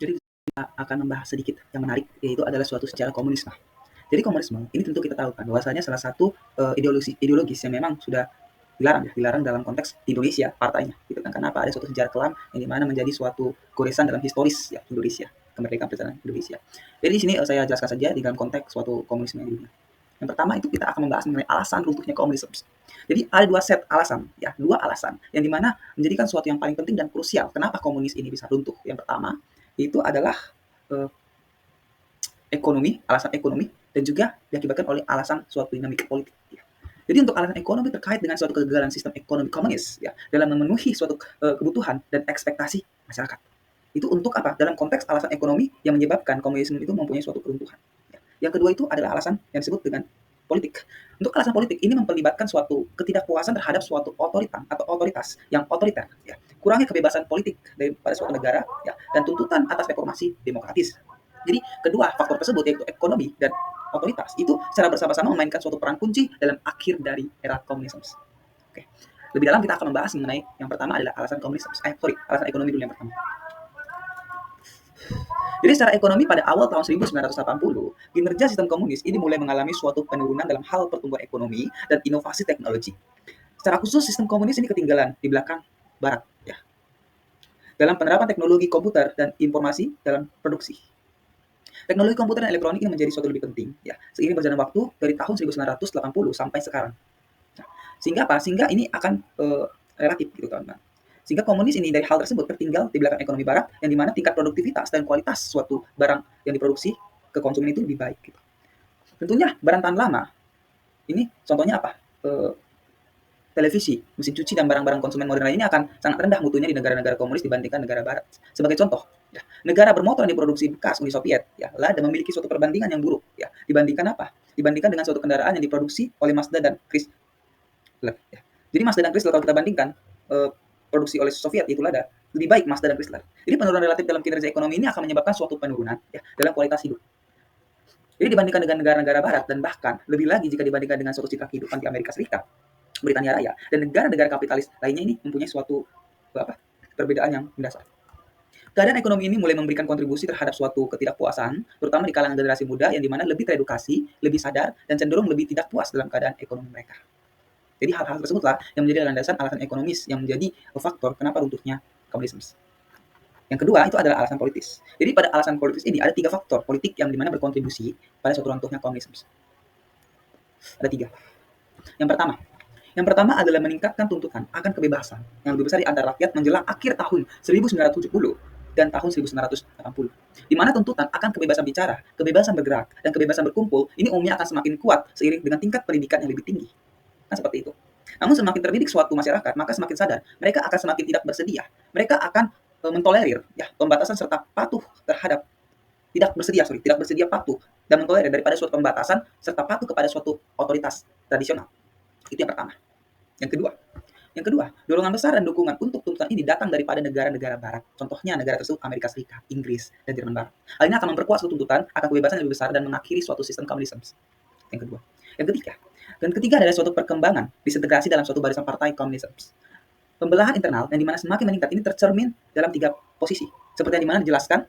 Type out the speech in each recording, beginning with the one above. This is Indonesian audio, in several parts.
Jadi kita akan membahas sedikit yang menarik, yaitu adalah suatu sejarah komunisme. Jadi komunisme ini tentu kita tahu kan bahwasanya salah satu ideologis yang memang sudah dilarang dalam konteks Indonesia partainya, gitu kan. Kenapa ada suatu sejarah kelam yang dimana menjadi suatu goresan dalam historis ya Indonesia, kemerdekaan perjalanan Indonesia. Jadi di sini saya jelaskan saja di dalam konteks suatu komunisme di dunia. Yang pertama itu kita akan membahas mengenai alasan runtuhnya komunisme. Jadi ada dua set alasan, ya dua alasan yang dimana menjadikan suatu yang paling penting dan krusial. Kenapa komunis ini bisa runtuh? Yang pertama itu adalah eh, ekonomi, alasan ekonomi, dan juga diakibatkan oleh alasan suatu dinamika politik. Ya. Jadi untuk alasan ekonomi terkait dengan suatu kegagalan sistem ekonomi komunis ya dalam memenuhi suatu kebutuhan dan ekspektasi masyarakat. Itu untuk apa? Dalam konteks alasan ekonomi yang menyebabkan komunisme itu mempunyai suatu keruntuhan. Ya. Yang kedua itu adalah alasan yang disebut dengan politik. Untuk alasan politik ini memperlibatkan suatu ketidakpuasan terhadap suatu otoritas atau otoritas yang otoriter, ya. Kurangnya kebebasan politik daripada suatu negara, ya, dan tuntutan atas reformasi demokratis. Jadi kedua faktor tersebut yaitu ekonomi dan otoritas itu secara bersama-sama memainkan suatu peran kunci dalam akhir dari era komunisme. Oke. Lebih dalam kita akan membahas mengenai yang pertama adalah alasan komunisme. Alasan ekonomi dulu yang pertama. Jadi secara ekonomi pada awal tahun 1980, kinerja sistem komunis ini mulai mengalami suatu penurunan dalam hal pertumbuhan ekonomi dan inovasi teknologi. Secara khusus sistem komunis ini ketinggalan di belakang barat ya. Dalam penerapan teknologi komputer dan informasi dalam produksi. Teknologi komputer dan elektronik ini menjadi suatu lebih penting ya. Seiring berjalan waktu dari tahun 1980 sampai sekarang. Nah, sehingga apa? Sehingga ini akan relatif gitu teman-teman. Sehingga komunis ini dari hal tersebut tertinggal di belakang ekonomi barat yang dimana tingkat produktivitas dan kualitas suatu barang yang diproduksi ke konsumen itu lebih baik. Gitu. Tentunya barang tahan lama ini contohnya apa? Televisi, mesin cuci dan barang-barang konsumen modern lainnya akan sangat rendah mutunya di negara-negara komunis dibandingkan negara barat. Sebagai contoh, ya, negara bermotor yang diproduksi bekas Uni Soviet, ya, Lada memiliki suatu perbandingan yang buruk, ya, dibandingkan apa? Dibandingkan dengan suatu kendaraan yang diproduksi oleh Mazda dan Chrysler. Ya. Jadi Mazda dan Chrysler kalau kita bandingkan produksi oleh Soviet itu Lada lebih baik Mazda dan Chrysler. Jadi penurunan relatif dalam kinerja ekonomi ini akan menyebabkan suatu penurunan ya dalam kualitas hidup. Jadi dibandingkan dengan negara-negara barat dan bahkan lebih lagi jika dibandingkan dengan suatu citra kehidupan di Amerika Serikat, Britania Raya, dan negara-negara kapitalis lainnya ini mempunyai suatu perbedaan yang mendasar. Keadaan ekonomi ini mulai memberikan kontribusi terhadap suatu ketidakpuasan, terutama di kalangan generasi muda yang dimana lebih teredukasi, lebih sadar, dan cenderung lebih tidak puas dalam keadaan ekonomi mereka. Jadi hal-hal tersebutlah yang menjadi landasan alasan ekonomis yang menjadi faktor kenapa runtuhnya komunisme. Yang kedua itu adalah alasan politis. Jadi pada alasan politis ini ada 3 faktor politik yang dimana berkontribusi pada suatu runtuhnya komunisme. Ada 3. Yang pertama adalah meningkatkan tuntutan akan kebebasan yang lebih besar di antara rakyat menjelang akhir tahun 1970 dan tahun 1980. Di mana tuntutan akan kebebasan bicara, kebebasan bergerak, dan kebebasan berkumpul ini umumnya akan semakin kuat seiring dengan tingkat pendidikan yang lebih tinggi. Kan seperti itu. Namun semakin terdidik suatu masyarakat, maka semakin sadar mereka akan semakin tidak bersedia. Mereka akan mentolerir ya pembatasan serta patuh terhadap tidak bersedia patuh dan mentolerir daripada suatu pembatasan serta patuh kepada suatu otoritas tradisional. Itu yang pertama. Yang kedua, dorongan besar dan dukungan untuk tuntutan ini datang daripada negara-negara barat. Contohnya negara tersebut Amerika Serikat, Inggris, dan Jerman Barat. Hal ini akan memperkuat suatu tuntutan akan kebebasan yang lebih besar dan mengakhiri suatu sistem komunisme. Yang kedua. Yang ketiga adalah suatu perkembangan disintegrasi dalam suatu barisan partai komunisme. Pembelahan internal yang dimana semakin meningkat ini tercermin dalam 3 posisi. Seperti yang dimana dijelaskan,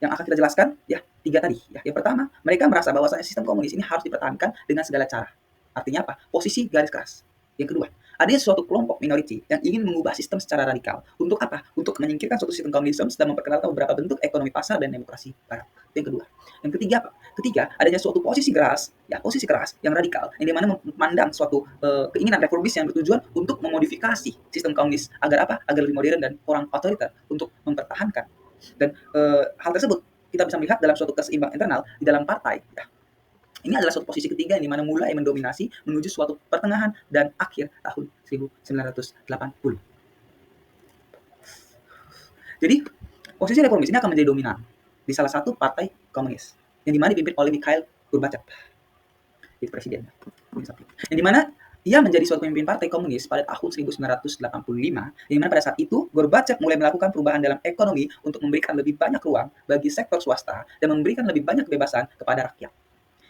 yang akan kita jelaskan, ya 3 tadi. Ya. Yang pertama, mereka merasa bahwasanya sistem komunis ini harus dipertahankan dengan segala cara. Artinya apa? Posisi garis keras. Yang kedua, adanya suatu kelompok minoriti yang ingin mengubah sistem secara radikal. Untuk apa? Untuk menyingkirkan suatu sistem komunisme dan memperkenalkan beberapa bentuk ekonomi pasar dan demokrasi barat. Itu yang kedua. Yang ketiga apa? Ketiga, adanya suatu posisi keras yang radikal, yang dimana memandang suatu keinginan reformis yang bertujuan untuk memodifikasi sistem komunis agar apa? Agar lebih modern dan kurang otoriter untuk mempertahankan. Dan hal tersebut kita bisa melihat dalam suatu keseimbangan internal di dalam partai. Ya. Ini adalah suatu posisi ketiga yang dimana mulai mendominasi menuju suatu pertengahan dan akhir tahun 1980. Jadi, posisi reformis ini akan menjadi dominan di salah satu partai komunis yang dimana dipimpin oleh Mikhail Gorbachev, itu presiden. Yang dimana ia menjadi suatu pemimpin partai komunis pada tahun 1985, di mana pada saat itu Gorbachev mulai melakukan perubahan dalam ekonomi untuk memberikan lebih banyak ruang bagi sektor swasta dan memberikan lebih banyak kebebasan kepada rakyat.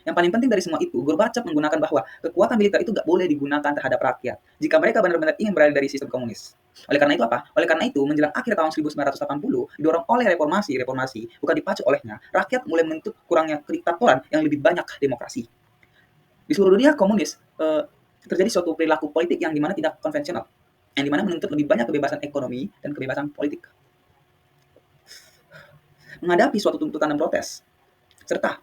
Yang paling penting dari semua itu, Gorbachev menggunakan bahwa kekuatan militer itu nggak boleh digunakan terhadap rakyat jika mereka benar-benar ingin beralih dari sistem komunis. Oleh karena itu apa? Oleh karena itu, menjelang akhir tahun 1980, didorong oleh reformasi, bukan dipacu olehnya, rakyat mulai menuntut kurangnya kediktatoran yang lebih banyak demokrasi. Di seluruh dunia komunis, terjadi suatu perilaku politik yang dimana tidak konvensional, yang dimana menuntut lebih banyak kebebasan ekonomi dan kebebasan politik. Menghadapi suatu tuntutan dan protes, serta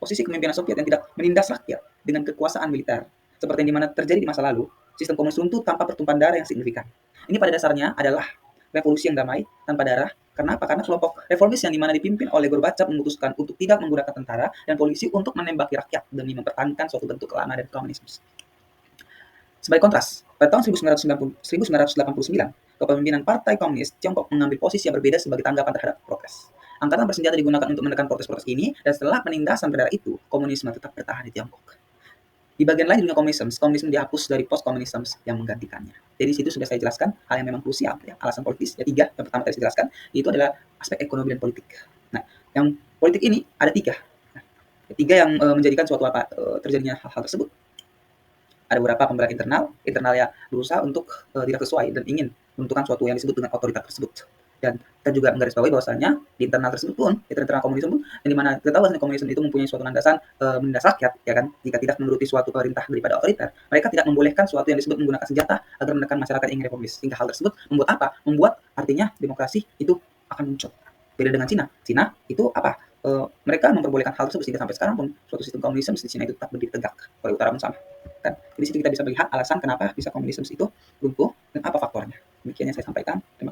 posisi kepemimpinan Soviet yang tidak menindas rakyat dengan kekuasaan militer, seperti yang dimana terjadi di masa lalu, sistem komunis runtuh tanpa pertumpahan darah yang signifikan. Ini pada dasarnya adalah revolusi yang damai tanpa darah. Kenapa? Karena kelompok reformis yang dimana dipimpin oleh Gorbachev memutuskan untuk tidak menggunakan tentara dan polisi untuk menembaki rakyat demi mempertahankan suatu bentuk kelana dan komunisme. Sebagai kontras, pada tahun 1989, kepemimpinan Partai Komunis Tiongkok mengambil posisi yang berbeda sebagai tanggapan terhadap protes. Angkatan bersenjata digunakan untuk menekan protes-protes ini, dan setelah penindasan berdarah itu, komunisme tetap bertahan di Tiongkok. Di bagian lain dunia komunisme dihapus dari post-komunisme yang menggantikannya. Jadi situ sudah saya jelaskan hal yang memang krusial, ya, alasan politis. Ya, 3, yang pertama tadi saya jelaskan, itu adalah aspek ekonomi dan politik. Nah, yang politik ini ada 3. Nah, 3 yang menjadikan suatu terjadinya hal-hal tersebut. Ada beberapa pembelaan internal ya berusaha untuk tidak sesuai dan ingin menentukan suatu yang disebut dengan otoritas tersebut. Dan kita juga menggarisbawahi bahwasanya di internal tersebut pun, di internal komunisme pun, yang dimana kita tahu bahwa komunisme itu mempunyai suatu landasan menindas rakyat, ya kan? Jika tidak menuruti suatu perintah daripada otoriter, mereka tidak membolehkan suatu yang disebut menggunakan senjata agar menekan masyarakat yang ingin reformis. Sehingga hal tersebut membuat apa? Membuat artinya demokrasi itu akan muncul. Beda dengan Cina. Cina itu apa? Mereka memperbolehkan hal tersebut sehingga sampai sekarang pun suatu sistem komunisme di Cina itu tetap berdiri tegak. Korea Utara pun sama. Kan? Jadi situ kita bisa melihat alasan kenapa bisa komunisme itu runtuh dan apa faktornya. Demikian yang saya sampaikan. Terima kasih.